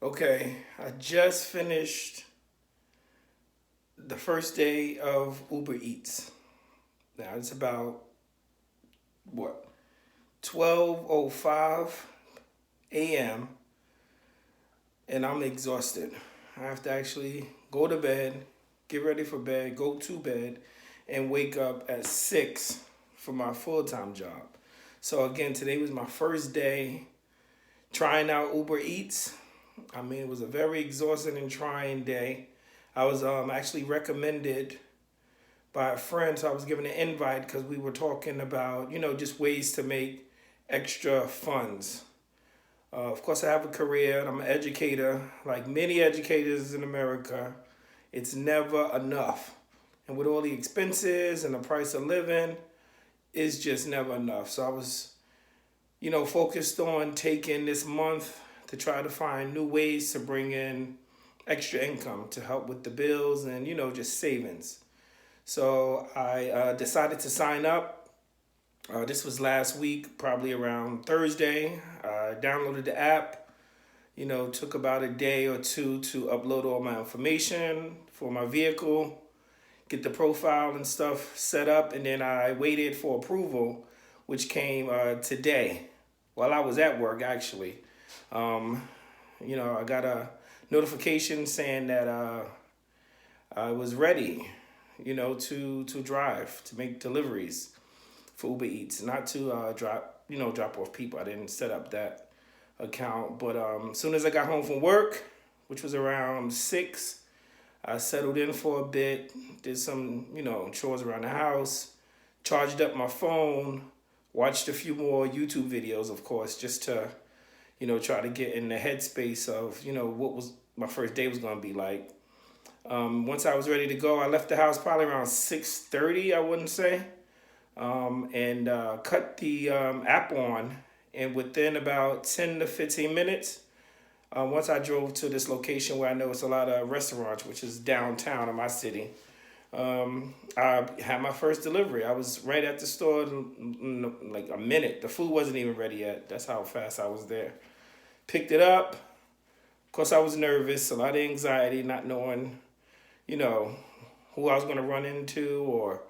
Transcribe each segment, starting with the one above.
Okay, I just finished the first day of Uber Eats. Now it's about what 12:05 a.m. and I'm exhausted. I have to actually go to bed, get ready for bed, go to bed, and wake up at 6 for my full-time job. So again, today was my first day trying out Uber Eats. I mean, it was a very exhausting and trying day. I was actually recommended by a friend, so I was given an invite because we were talking about, just ways to make extra funds. Of course, I have a career and I'm an educator. Like many educators in America, it's never enough. And with all the expenses and the price of living, it's just never enough. So I was, focused on taking this month to try to find new ways to bring in extra income to help with the bills and, just savings. So I decided to sign up. This was last week, probably around Thursday. I downloaded the app. Took about a day or two to upload all my information for my vehicle, get the profile and stuff set up, and then I waited for approval, which came today while I was at work, actually. Um, I got a notification saying that I was ready, to drive, to make deliveries for Uber Eats, not to drop off people. I didn't set up that account, but as soon as I got home from work, which was around 6, I settled in for a bit, did some, chores around the house, charged up my phone, watched a few more YouTube videos, of course, just to, try to get in the headspace of, what was my first day was going to be like. Once I was ready to go, I left the house probably around 6:30, I wouldn't say, and cut the app on. And within about 10 to 15 minutes, once I drove to this location where I know it's a lot of restaurants, which is downtown in my city, I had my first delivery. I was right at the store in like a minute. The food wasn't even ready yet. That's how fast I was there. Picked it up. Of course, I was nervous, a lot of anxiety, not knowing, you know, who I was going to run into or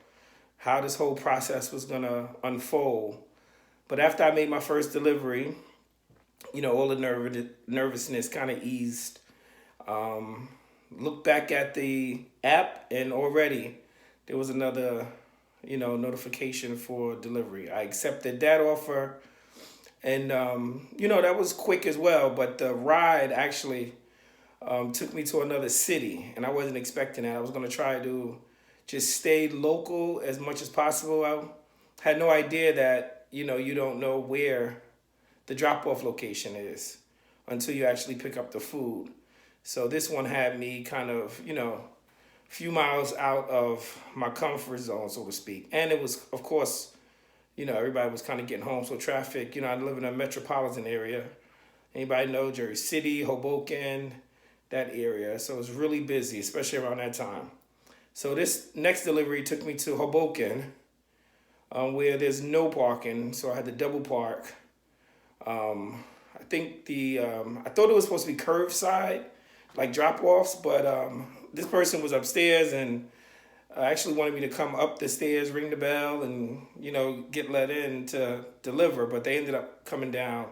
how this whole process was going to unfold. But after I made my first delivery, all the nervousness kind of eased. Um, Looked back at the app, and already there was another, notification for delivery. I accepted that offer, and that was quick as well. But the ride actually took me to another city, and I wasn't expecting that. I was going to try to just stay local as much as possible. I had no idea that you don't know where the drop off location is until you actually pick up the food. So this one had me kind of, a few miles out of my comfort zone, so to speak. And it was, of course, everybody was kind of getting home. So traffic, I live in a metropolitan area. Anybody know Jersey City, Hoboken, that area. So it was really busy, especially around that time. So this next delivery took me to Hoboken, where there's no parking. So I had to double park. I think I thought it was supposed to be curbside, like drop offs, but this person was upstairs and actually wanted me to come up the stairs, ring the bell, and get let in to deliver. But they ended up coming down,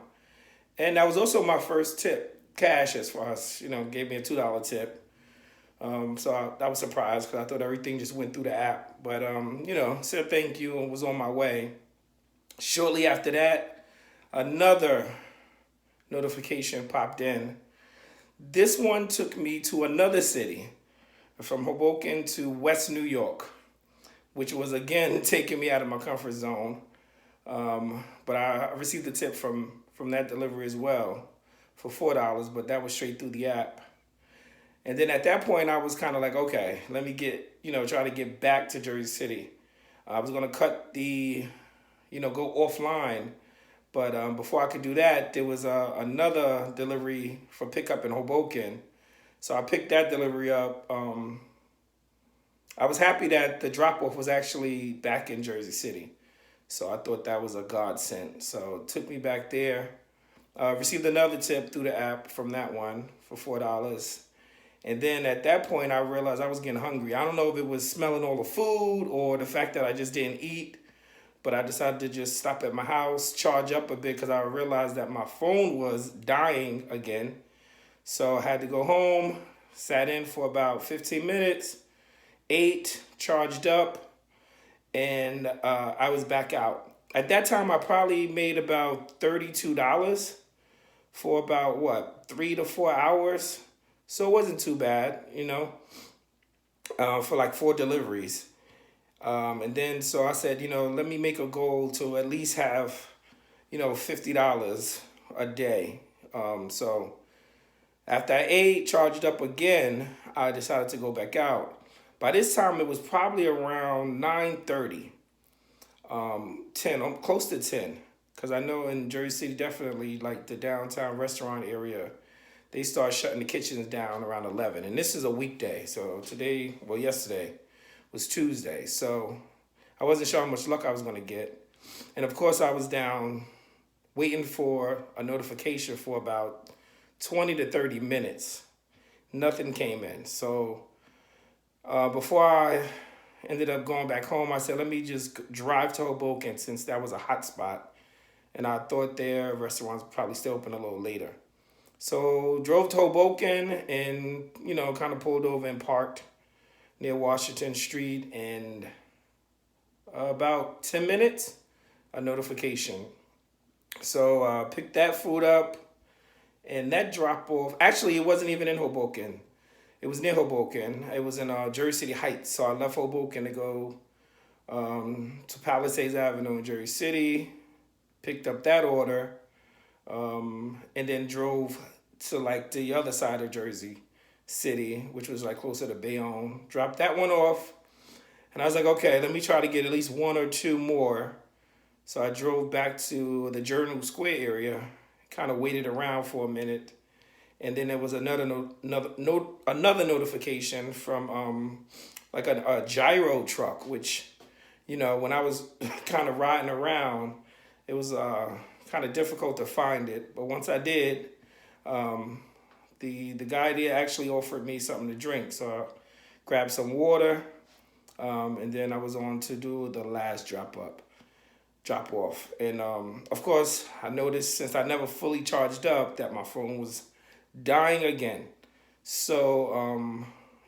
and that was also my first tip, cash as far as gave me a $2 tip. I was surprised because I thought everything just went through the app, but said thank you and was on my way. Shortly after that, another notification popped in. This one took me to another city, from Hoboken to West New York, which was again taking me out of my comfort zone. But I received a tip from that delivery as well for $4, but that was straight through the app. And then at that point, I was kind of like, okay, let me try to get back to Jersey City. I was gonna cut go offline, but before I could do that, there was another delivery for pickup in Hoboken. So I picked that delivery up. I was happy that the drop off was actually back in Jersey City. So I thought that was a godsend. So it took me back there. Received another tip through the app from that one for $4. And then at that point, I realized I was getting hungry. I don't know if it was smelling all the food or the fact that I just didn't eat, but I decided to just stop at my house, charge up a bit because I realized that my phone was dying again. So I had to go home, sat in for about 15 minutes, ate, charged up, and I was back out. At that time, I probably made about $32 for about what, 3 to 4 hours. So it wasn't too bad, for like 4 deliveries. And then so I said, let me make a goal to at least have, $50 a day. So after I ate, charged up again, I decided to go back out. By this time, it was probably around 9:30, 10, I'm close to 10. Because I know in Jersey City, definitely like the downtown restaurant area, they start shutting the kitchens down around 11. And this is a weekday. So yesterday was Tuesday. So I wasn't sure how much luck I was going to get. And of course, I was down waiting for a notification for about 20 to 30 minutes. Nothing came in. So before I ended up going back home, I said, let me just drive to Hoboken since that was a hot spot. And I thought their restaurants probably still open a little later. So drove to Hoboken and, kind of pulled over and parked near Washington Street. And about 10 minutes, a notification. So picked that food up. And that drop off, actually, it wasn't even in Hoboken. It was near Hoboken. It was in Jersey City Heights. So I left Hoboken to go to Palisades Avenue in Jersey City, picked up that order, and then drove to like the other side of Jersey City, which was like closer to Bayonne. Dropped that one off. And I was like, okay, let me try to get at least one or two more. So I drove back to the Journal Square area, kind of waited around for a minute. And then there was another notification from like a gyro truck, which, when I was kind of riding around, it was kind of difficult to find it. But once I did, the guy there actually offered me something to drink. So I grabbed some water, and then I was on to do the last drop off. And of course, I noticed since I never fully charged up that my phone was dying again. So,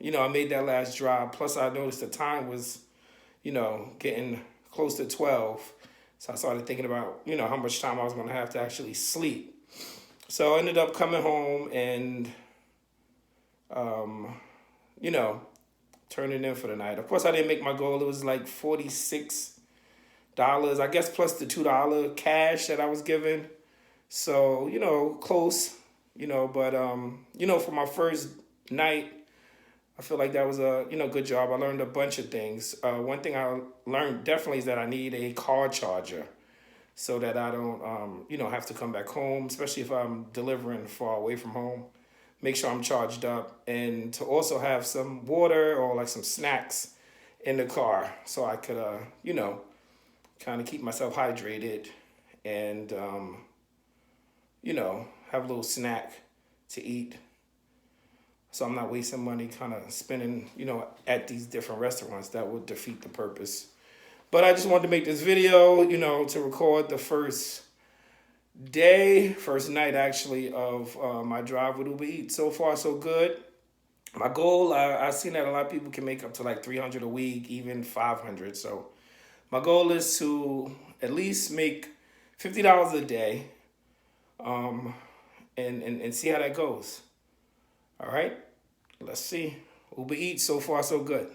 I made that last drop. Plus, I noticed the time was, getting close to 12. So I started thinking about, how much time I was going to have to actually sleep. So I ended up coming home and, turning in for the night. Of course, I didn't make my goal. It was like $46, I guess, plus the $2 cash that I was given. So, close, but, for my first night, I feel like that was a, good job. I learned a bunch of things. One thing I learned definitely is that I need a car charger so that I don't, have to come back home, especially if I'm delivering far away from home. Make sure I'm charged up, and to also have some water or like some snacks in the car so I could, kind of keep myself hydrated and, have a little snack to eat. So I'm not wasting money kind of spending, at these different restaurants. That would defeat the purpose. But I just wanted to make this video, to record the first night actually of my drive with Uber Eats. So far, so good. My goal, I've seen that a lot of people can make up to like 300 a week, even 500. So my goal is to at least make $50 a day, and see how that goes. All right, let's see. Uber Eats, so far, so good.